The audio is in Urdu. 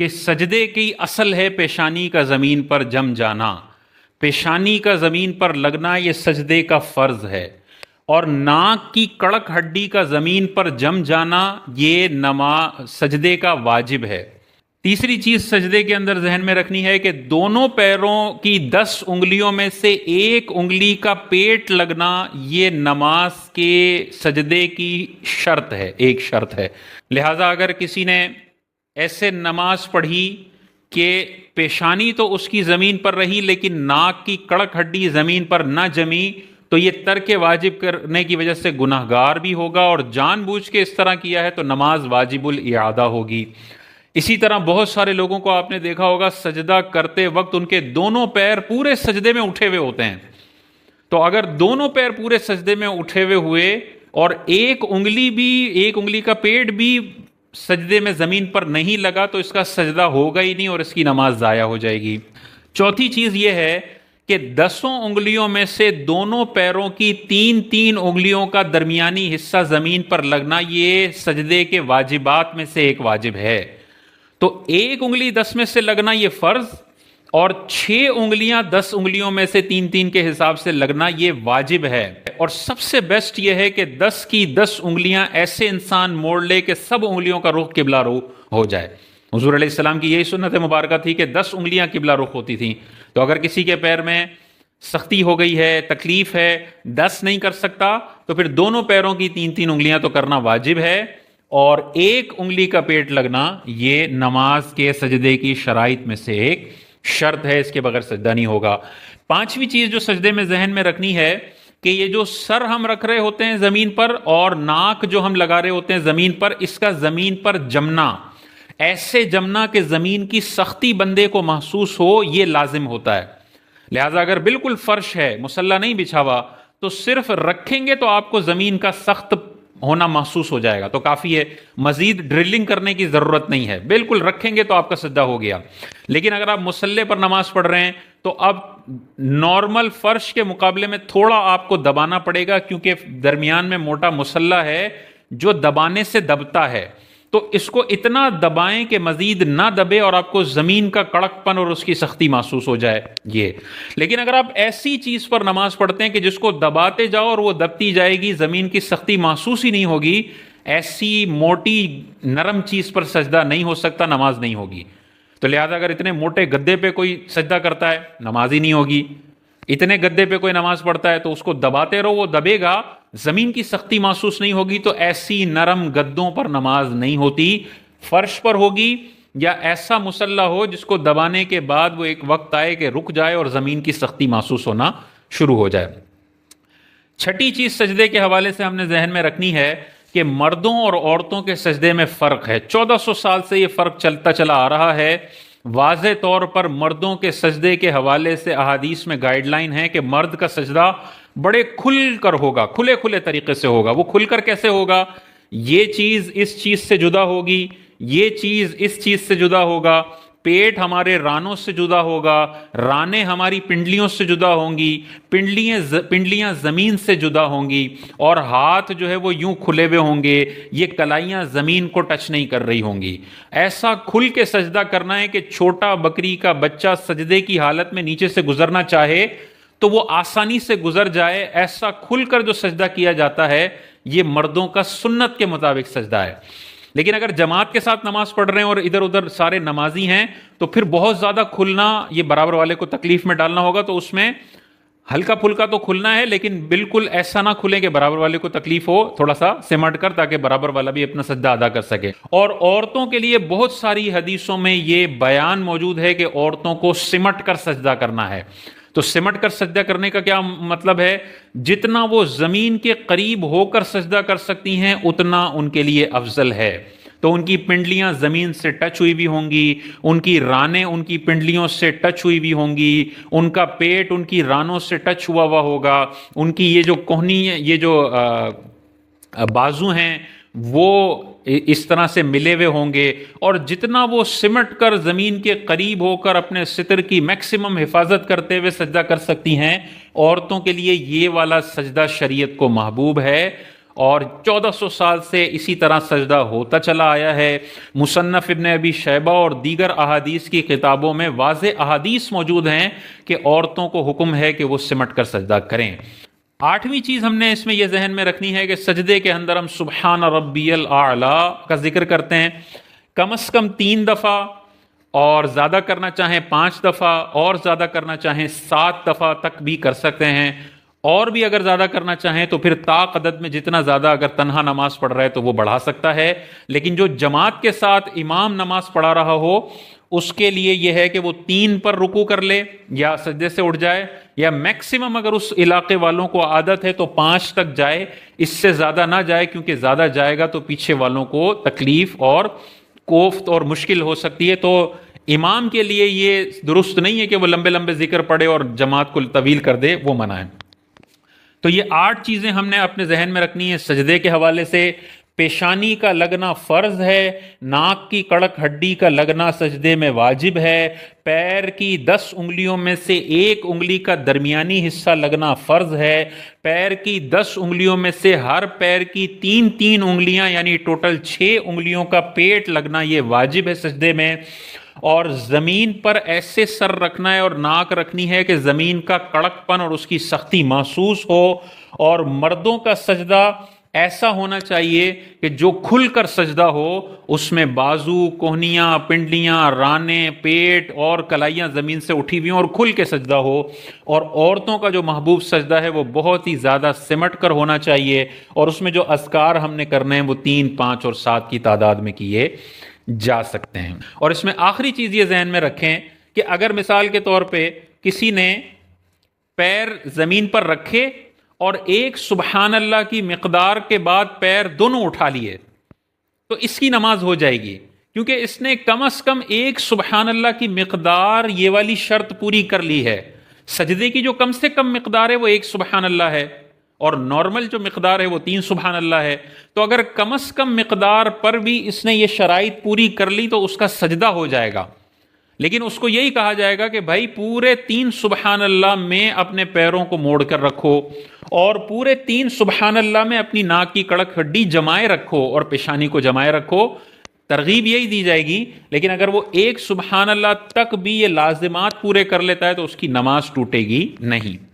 کہ سجدے کی اصل ہے پیشانی کا زمین پر جم جانا، پیشانی کا زمین پر لگنا یہ سجدے کا فرض ہے، اور ناک کی کڑک ہڈی کا زمین پر جم جانا یہ سجدے کا واجب ہے۔ تیسری چیز سجدے کے اندر ذہن میں رکھنی ہے کہ دونوں پیروں کی 10 انگلیوں میں سے ایک انگلی کا پیٹ لگنا یہ نماز کے سجدے کی شرط ہے، ایک شرط ہے۔ لہٰذا اگر کسی نے ایسے نماز پڑھی کہ پیشانی تو اس کی زمین پر رہی لیکن ناک کی کڑک ہڈی زمین پر نہ جمی، تو یہ ترک واجب کرنے کی وجہ سے گناہگار بھی ہوگا، اور جان بوجھ کے اس طرح کیا ہے تو نماز واجب الاعادہ ہوگی۔ اسی طرح بہت سارے لوگوں کو آپ نے دیکھا ہوگا سجدہ کرتے وقت ان کے دونوں پیر پورے سجدے میں اٹھے ہوئے ہوتے ہیں، تو اگر دونوں پیر پورے سجدے میں اٹھے ہوئے اور ایک انگلی کا پیٹ بھی سجدے میں زمین پر نہیں لگا تو اس کا سجدہ ہوگا ہی نہیں اور اس کی نماز ضائع ہو جائے گی۔ چوتھی چیز یہ ہے کہ 10 انگلیوں میں سے دونوں پیروں کی 3 انگلیوں کا درمیانی حصہ زمین پر لگنا یہ سجدے کے واجبات میں سے ایک واجب ہے۔ تو ایک انگلی 10 میں سے لگنا یہ فرض، اور 6 انگلیاں 10 انگلیوں میں سے 3 کے حساب سے لگنا یہ واجب ہے۔ اور سب سے بیسٹ یہ ہے کہ 10 کی 10 انگلیاں ایسے انسان موڑ لے کہ سب انگلیوں کا رخ قبلہ رو ہو جائے۔ حضور علیہ السلام کی یہی سنت مبارکہ تھی کہ 10 انگلیاں قبلہ رخ ہوتی تھیں، تو اگر کسی کے پیر میں سختی ہو گئی ہے، تکلیف ہے، 10 نہیں کر سکتا تو پھر دونوں پیروں کی 3 انگلیاں تو کرنا واجب ہے، اور ایک انگلی کا پیٹ لگنا یہ نماز کے سجدے کی شرائط میں سے ایک شرط ہے، اس کے بغیر سجدہ نہیں ہوگا۔ 5ویں چیز جو سجدے میں ذہن میں رکھنی ہے کہ یہ جو سر ہم رکھ رہے ہوتے ہیں زمین پر اور ناک جو ہم لگا رہے ہوتے ہیں زمین پر، اس کا زمین پر جمنا، ایسے جمنا کہ زمین کی سختی بندے کو محسوس ہو، یہ لازم ہوتا ہے۔ لہٰذا اگر بالکل فرش ہے، مصلی نہیں بچھا ہوا، تو صرف رکھیں گے تو آپ کو زمین کا سخت ہونا محسوس ہو جائے گا تو کافی ہے، مزید ڈرلنگ کرنے کی ضرورت نہیں ہے، بالکل رکھیں گے تو آپ کا سجدہ ہو گیا۔ لیکن اگر آپ مصلی پر نماز پڑھ رہے ہیں تو اب نارمل فرش کے مقابلے میں تھوڑا آپ کو دبانا پڑے گا، کیونکہ درمیان میں موٹا مصلی ہے جو دبانے سے دبتا ہے، تو اس کو اتنا دبائیں کہ مزید نہ دبے اور آپ کو زمین کا کڑک پن اور اس کی سختی محسوس ہو جائے یہ۔ لیکن اگر آپ ایسی چیز پر نماز پڑھتے ہیں کہ جس کو دباتے جاؤ اور وہ دبتی جائے گی، زمین کی سختی محسوس ہی نہیں ہوگی، ایسی موٹی نرم چیز پر سجدہ نہیں ہو سکتا، نماز نہیں ہوگی۔ تو لہذا اگر اتنے موٹے گدے پہ کوئی سجدہ کرتا ہے نماز ہی نہیں ہوگی، اتنے گدے پہ کوئی نماز پڑھتا ہے تو اس کو دباتے رہو، وہ دبے گا، زمین کی سختی محسوس نہیں ہوگی، تو ایسی نرم گدوں پر نماز نہیں ہوتی۔ فرش پر ہوگی یا ایسا مصلی ہو جس کو دبانے کے بعد وہ ایک وقت آئے کہ رک جائے اور زمین کی سختی محسوس ہونا شروع ہو جائے۔ 6ٹھی چیز سجدے کے حوالے سے ہم نے ذہن میں رکھنی ہے کہ مردوں اور عورتوں کے سجدے میں فرق ہے۔ 1400 سال سے یہ فرق چلتا چلا آ رہا ہے۔ واضح طور پر مردوں کے سجدے کے حوالے سے احادیث میں گائیڈ لائن ہے کہ مرد کا سجدہ بڑے کھل کر ہوگا، کھلے طریقے سے ہوگا۔ وہ کھل کر کیسے ہوگا؟ یہ چیز اس چیز سے جدا ہوگی، یہ چیز اس چیز سے جدا ہوگا، پیٹ ہمارے رانوں سے جدا ہوگا، رانے ہماری پنڈلیوں سے جدا ہوں گی، پنڈلیاں زمین سے جدا ہوں گی، اور ہاتھ جو ہے وہ یوں کھلے ہوئے ہوں گے، یہ کلائیاں زمین کو ٹچ نہیں کر رہی ہوں گی۔ ایسا کھل کے سجدہ کرنا ہے کہ چھوٹا بکری کا بچہ سجدے کی حالت میں نیچے سے گزرنا چاہے تو وہ آسانی سے گزر جائے، ایسا کھل کر جو سجدہ کیا جاتا ہے یہ مردوں کا سنت کے مطابق سجدہ ہے۔ لیکن اگر جماعت کے ساتھ نماز پڑھ رہے ہیں اور ادھر ادھر سارے نمازی ہیں تو پھر بہت زیادہ کھلنا، یہ برابر والے کو تکلیف میں ڈالنا ہوگا، تو اس میں ہلکا پھلکا تو کھلنا ہے لیکن بالکل ایسا نہ کھلے کہ برابر والے کو تکلیف ہو، تھوڑا سا سمٹ کر تاکہ برابر والا بھی اپنا سجدہ ادا کر سکے۔ اور عورتوں کے لیے بہت ساری حدیثوں میں یہ بیان موجود ہے کہ عورتوں کو سمٹ کر سجدہ کرنا ہے۔ تو سمٹ کر سجدہ کرنے کا کیا مطلب ہے؟ جتنا وہ زمین کے قریب ہو کر سجدہ کر سکتی ہیں اتنا ان کے لیے افضل ہے۔ تو ان کی پنڈلیاں زمین سے ٹچ ہوئی بھی ہوں گی، ان کی رانیں ان کی پنڈلیوں سے ٹچ ہوئی بھی ہوں گی، ان کا پیٹ ان کی رانوں سے ٹچ ہوا ہوگا، ان کی یہ جو کوہنی، یہ جو بازو ہیں وہ اس طرح سے ملے ہوئے ہوں گے، اور جتنا وہ سمٹ کر زمین کے قریب ہو کر اپنے ستر کی میکسیمم حفاظت کرتے ہوئے سجدہ کر سکتی ہیں، عورتوں کے لیے یہ والا سجدہ شریعت کو محبوب ہے۔ اور 1400 سال سے اسی طرح سجدہ ہوتا چلا آیا ہے۔ مصنف ابن ابی شیبہ اور دیگر احادیث کی کتابوں میں واضح احادیث موجود ہیں کہ عورتوں کو حکم ہے کہ وہ سمٹ کر سجدہ کریں۔ آٹھویں چیز ہم نے اس میں یہ ذہن میں رکھنی ہے کہ سجدے کے اندر ہم سبحان ربی الاعلیٰ کا ذکر کرتے ہیں کم از کم 3 دفعہ، اور زیادہ کرنا چاہیں 5 دفعہ، اور زیادہ کرنا چاہیں 7 دفعہ تک بھی کر سکتے ہیں، اور بھی اگر زیادہ کرنا چاہیں تو پھر طاق عدد میں جتنا زیادہ اگر تنہا نماز پڑھ رہا ہے تو وہ بڑھا سکتا ہے، لیکن جو جماعت کے ساتھ امام نماز پڑھا رہا ہو اس کے لیے یہ ہے کہ وہ 3 پر رکوع کر لے یا سجدے سے اٹھ جائے، یا میکسیمم اگر اس علاقے والوں کو عادت ہے تو 5 تک جائے، اس سے زیادہ نہ جائے، کیونکہ زیادہ جائے گا تو پیچھے والوں کو تکلیف اور کوفت اور مشکل ہو سکتی ہے۔ تو امام کے لیے یہ درست نہیں ہے کہ وہ لمبے لمبے ذکر پڑھے اور جماعت کو طویل کر دے، وہ منع ہے۔ تو یہ 8 چیزیں ہم نے اپنے ذہن میں رکھنی ہے سجدے کے حوالے سے۔ پیشانی کا لگنا فرض ہے، ناک کی کڑک ہڈی کا لگنا سجدے میں واجب ہے، پیر کی 10 انگلیوں میں سے 1 انگلی کا درمیانی حصہ لگنا فرض ہے، پیر کی 10 انگلیوں میں سے ہر پیر کی 3 انگلیاں یعنی ٹوٹل 6 انگلیوں کا پیٹ لگنا یہ واجب ہے سجدے میں، اور زمین پر ایسے سر رکھنا ہے اور ناک رکھنی ہے کہ زمین کا کڑک پن اور اس کی سختی محسوس ہو، اور مردوں کا سجدہ ایسا ہونا چاہیے کہ جو کھل کر سجدہ ہو، اس میں بازو، کوہنیاں، پنڈلیاں، رانے، پیٹ اور کلائیاں زمین سے اٹھی ہوئی ہوں اور کھل کے سجدہ ہو، اور عورتوں کا جو محبوب سجدہ ہے وہ بہت ہی زیادہ سمٹ کر ہونا چاہیے، اور اس میں جو اذکار ہم نے کرنے ہیں وہ 3، 5 اور 7 کی تعداد میں کیے جا سکتے ہیں۔ اور اس میں آخری چیز یہ ذہن میں رکھیں کہ اگر مثال کے طور پہ کسی نے پیر زمین پر رکھے اور ایک سبحان اللہ کی مقدار کے بعد پیر دونوں اٹھا لیے تو اس کی نماز ہو جائے گی، کیونکہ اس نے کم از کم ایک سبحان اللہ کی مقدار یہ والی شرط پوری کر لی ہے۔ سجدے کی جو کم سے کم مقدار ہے وہ 1 سبحان اللہ ہے، اور نارمل جو مقدار ہے وہ 3 سبحان اللہ ہے۔ تو اگر کم از کم مقدار پر بھی اس نے یہ شرائط پوری کر لی تو اس کا سجدہ ہو جائے گا، لیکن اس کو یہی کہا جائے گا کہ بھائی پورے 3 سبحان اللہ میں اپنے پیروں کو موڑ کر رکھو، اور پورے 3 سبحان اللہ میں اپنی ناک کی کڑک ہڈی جمائے رکھو اور پیشانی کو جمائے رکھو، ترغیب یہی دی جائے گی۔ لیکن اگر وہ 1 سبحان اللہ تک بھی یہ لازمات پورے کر لیتا ہے تو اس کی نماز ٹوٹے گی نہیں۔